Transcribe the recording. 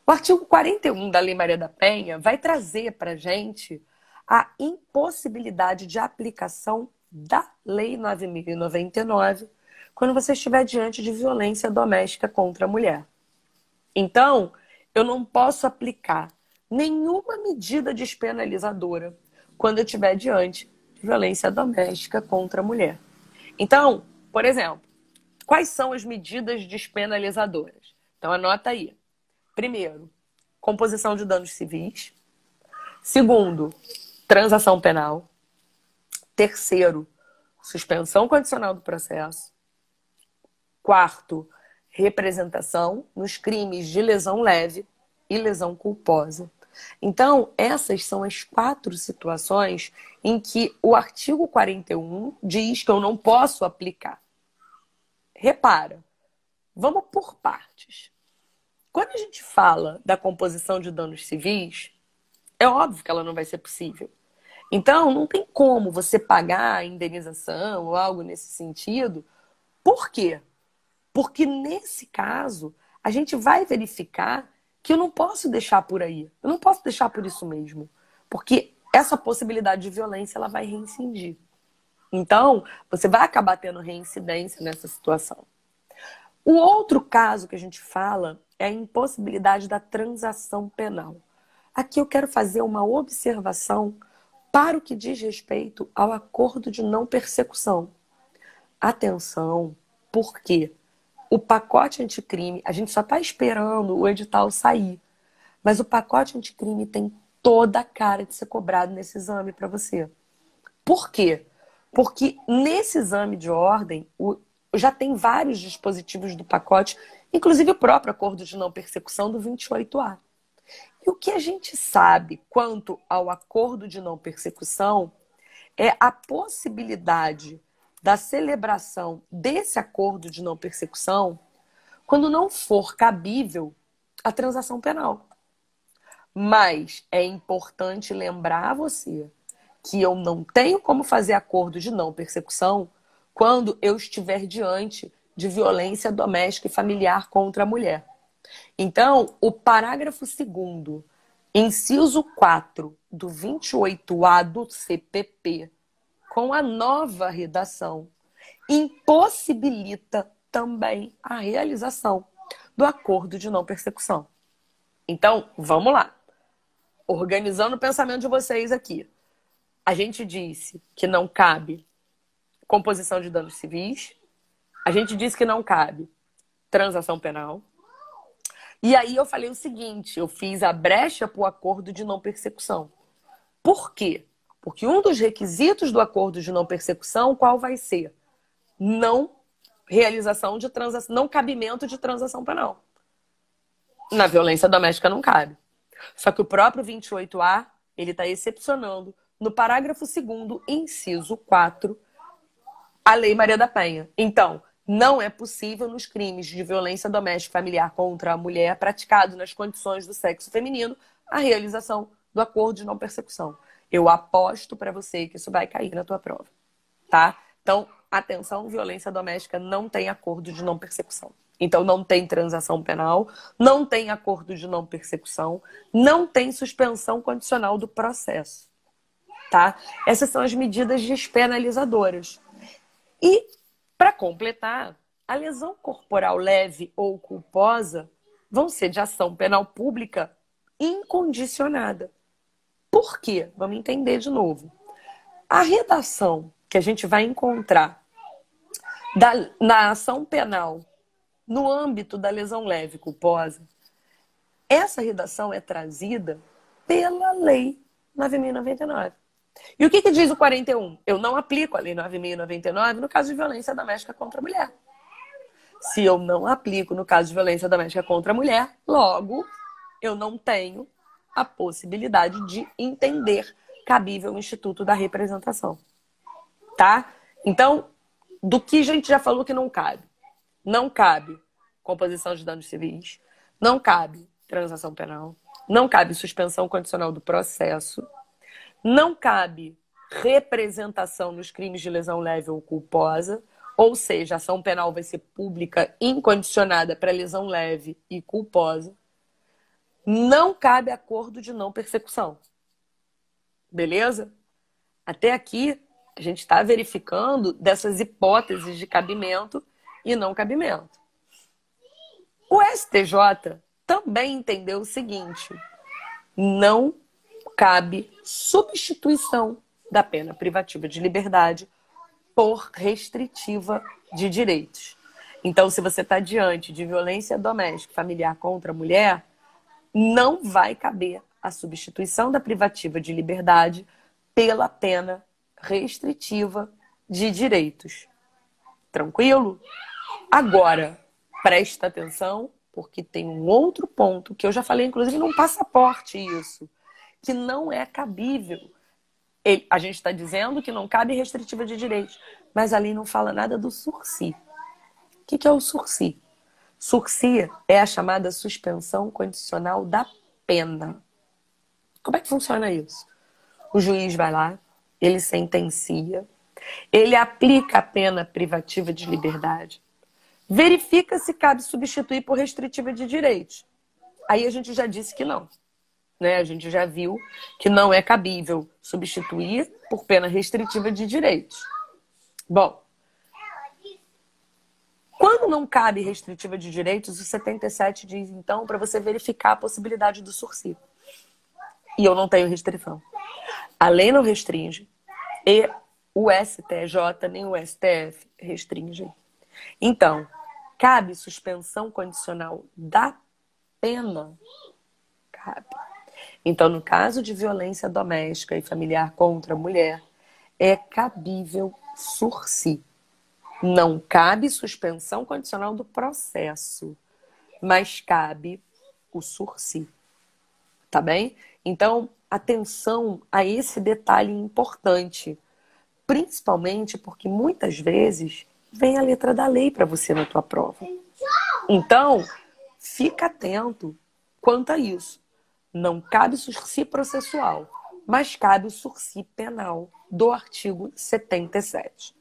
O artigo 41 da Lei Maria da Penha vai trazer para a gente a impossibilidade de aplicação da Lei 9.099 quando você estiver diante de violência doméstica contra a mulher. Então, eu não posso aplicar nenhuma medida despenalizadora quando eu estiver diante de violência doméstica contra a mulher. Então, por exemplo, quais são as medidas despenalizadoras? Então, anota aí. Primeiro, composição de danos civis. Segundo, transação penal. Terceiro, suspensão condicional do processo. Quarto, representação nos crimes de lesão leve e lesão culposa. Então, essas são as 4 situações em que o artigo 41 diz que eu não posso aplicar. Repara, vamos por partes. Quando a gente fala da composição de danos civis, é óbvio que ela não vai ser possível. Então, não tem como você pagar a indenização ou algo nesse sentido. Por quê? Porque nesse caso, a gente vai verificar que eu não posso deixar por aí. Eu não posso deixar por isso mesmo. Porque essa possibilidade de violência, ela vai reincidir. Então, você vai acabar tendo reincidência nessa situação. O outro caso que a gente fala é a impossibilidade da transação penal. Aqui eu quero fazer uma observação para o que diz respeito ao acordo de não persecução. Atenção, porque o pacote anticrime, a gente só está esperando o edital sair, mas o pacote anticrime tem toda a cara de ser cobrado nesse exame para você. Por quê? Porque nesse exame de ordem, já tem vários dispositivos do pacote, inclusive o próprio acordo de não persecução do 28A. E o que a gente sabe quanto ao acordo de não persecução é a possibilidade da celebração desse acordo de não persecução quando não for cabível a transação penal. Mas é importante lembrar a você que eu não tenho como fazer acordo de não persecução quando eu estiver diante de violência doméstica e familiar contra a mulher. Então, o parágrafo 2º, inciso 4 do 28A do CPP, com a nova redação, impossibilita também a realização do acordo de não persecução. Então, vamos lá. Organizando o pensamento de vocês aqui. A gente disse que não cabe composição de danos civis. A gente disse que não cabe transação penal. E aí eu falei o seguinte, eu fiz a brecha para o acordo de não persecução. Por quê? Porque um dos requisitos do acordo de não persecução, qual vai ser? Não realização de transação, não cabimento de transação penal. Na violência doméstica não cabe. Só que o próprio 28A, ele está excepcionando no parágrafo 2º, inciso 4, a Lei Maria da Penha. Então, não é possível nos crimes de violência doméstica familiar contra a mulher praticado nas condições do sexo feminino a realização do acordo de não persecução. Eu aposto para você que isso vai cair na tua prova, tá? Então, atenção, violência doméstica não tem acordo de não persecução. Então, não tem transação penal, não tem acordo de não persecução, não tem suspensão condicional do processo, tá? Essas são as medidas despenalizadoras. E, para completar, a lesão corporal leve ou culposa vão ser de ação penal pública incondicionada. Por quê? Vamos entender de novo. A redação que a gente vai encontrar na ação penal no âmbito da lesão leve culposa, essa redação é trazida pela Lei 9.099. E o que diz o 41? Eu não aplico a Lei 9.099 no caso de violência doméstica contra a mulher. Se eu não aplico no caso de violência doméstica contra a mulher, logo, eu não tenho a possibilidade de entender cabível o Instituto da Representação. Tá? Então, do que a gente já falou que não cabe? Não cabe composição de danos civis, não cabe transação penal, não cabe suspensão condicional do processo, não cabe representação nos crimes de lesão leve ou culposa, ou seja, a ação penal vai ser pública incondicionada para lesão leve e culposa. Não cabe acordo de não persecução. Beleza? Até aqui, a gente está verificando dessas hipóteses de cabimento e não cabimento. O STJ também entendeu o seguinte: não cabe substituição da pena privativa de liberdade por restritiva de direitos. Então, se você está diante de violência doméstica familiar contra a mulher, não vai caber a substituição da privativa de liberdade pela pena restritiva de direitos. Tranquilo? Agora, presta atenção, porque tem um outro ponto que eu já falei, inclusive, num passaporte isso, que não é cabível. A gente está dizendo que não cabe restritiva de direitos, mas a lei não fala nada do sursi. O que é o sursi? Sursi é a chamada suspensão condicional da pena. Como é que funciona isso? O juiz vai lá, ele sentencia, ele aplica a pena privativa de liberdade, verifica se cabe substituir por restritiva de direitos. Aí a gente já disse que não. Né? A gente já viu que não é cabível substituir por pena restritiva de direitos. Bom, quando não cabe restritiva de direitos, o 77 diz, então, para você verificar a possibilidade do sursi. E eu não tenho restrição. A lei não restringe e o STJ nem o STF restringem. Então, cabe suspensão condicional da pena? Cabe. Então, no caso de violência doméstica e familiar contra a mulher, é cabível sursi. Não cabe suspensão condicional do processo, mas cabe o sursi. Tá bem? Então, atenção a esse detalhe importante. Principalmente porque muitas vezes vem a letra da lei para você na tua prova. Então, fica atento quanto a isso. Não cabe sursi processual, mas cabe o sursi penal do artigo 77.